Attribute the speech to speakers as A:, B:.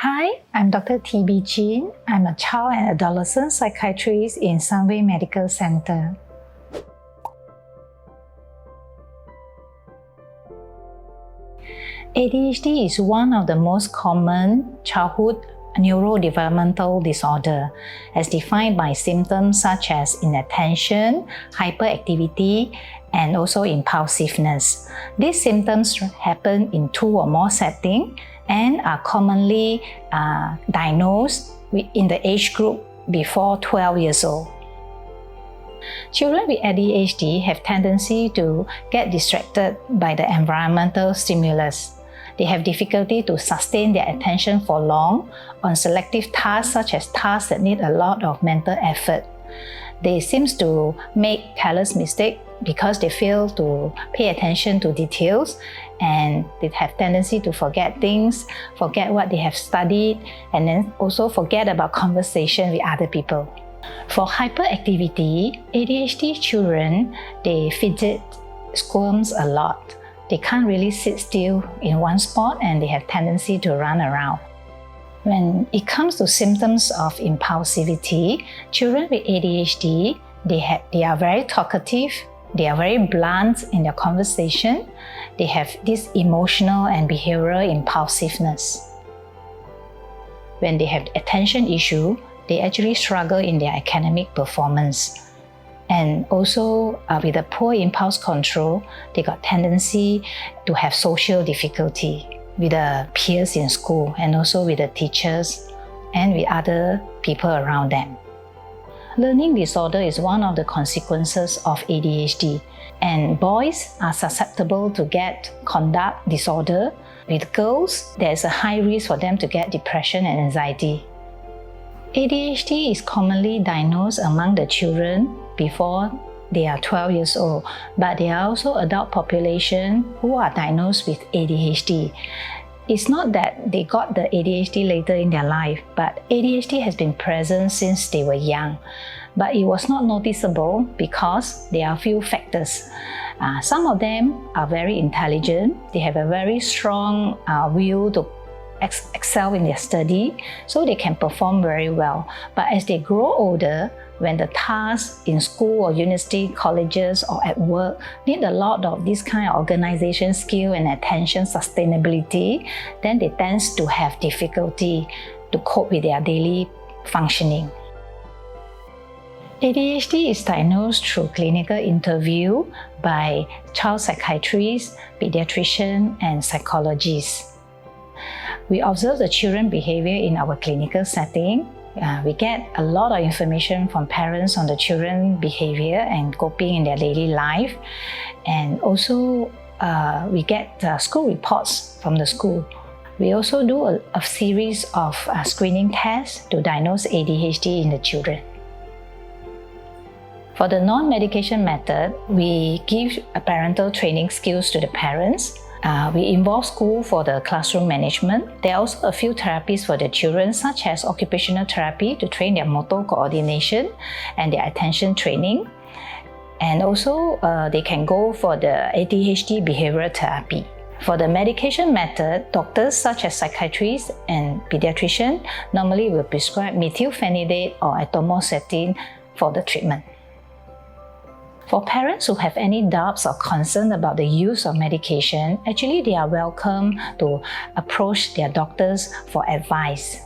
A: Hi, I'm Dr. T.B. Chin. I'm a child and adolescent psychiatrist in Sunway Medical Center. ADHD is one of the most common childhood neurodevelopmental disorder, as defined by symptoms such as inattention, hyperactivity, and also impulsiveness. These symptoms happen in 2 or more settings and are commonly diagnosed in the age group before 12 years old. Children with ADHD have tendency to get distracted by the environmental stimulus. They have difficulty to sustain their attention for long on selective tasks such as tasks that need a lot of mental effort. They seem to make careless mistakes because they fail to pay attention to details, and they have tendency to forget things, forget what they have studied, and then also forget about conversation with other people. For hyperactivity, ADHD children, they fidget, squirms a lot. They can't really sit still in one spot and they have tendency to run around. When it comes to symptoms of impulsivity, children with ADHD, they are very talkative, they are very blunt in their conversation, they have this emotional and behavioral impulsiveness. When they have attention issue, they actually struggle in their academic performance. And also with a poor impulse control, they got tendency to have social difficulty with the peers in school and also with the teachers and with other people around them. Learning disorder is one of the consequences of ADHD, and boys are susceptible to get conduct disorder. With girls, there is a high risk for them to get depression and anxiety. ADHD is commonly diagnosed among the children before they are 12 years old, but there are also adult population who are diagnosed with ADHD. It's not that they got the ADHD later in their life, but ADHD has been present since they were young. But it was not noticeable because there are a few factors. Some of them are very intelligent. They have a very strong will to excel in their study, so they can perform very well. But as they grow older, when the tasks in school or university, colleges or at work need a lot of this kind of organization skill and attention sustainability, then they tend to have difficulty to cope with their daily functioning. ADHD is diagnosed through clinical interview by child psychiatrists, pediatricians, and psychologists. We observe the children's behavior in our clinical setting. We get a lot of information from parents on the children's behavior and coping in their daily life. And also, we get school reports from the school. We also do a series of screening tests to diagnose ADHD in the children. For the non-medication method, we give parental training skills to the parents. We involve school for the classroom management. There are also a few therapies for the children, such as occupational therapy to train their motor coordination and their attention training. And also, they can go for the ADHD behavioral therapy. For the medication method, doctors such as psychiatrists and pediatricians normally will prescribe methylphenidate or atomoxetine for the treatment. For parents who have any doubts or concern about the use of medication, actually they are welcome to approach their doctors for advice.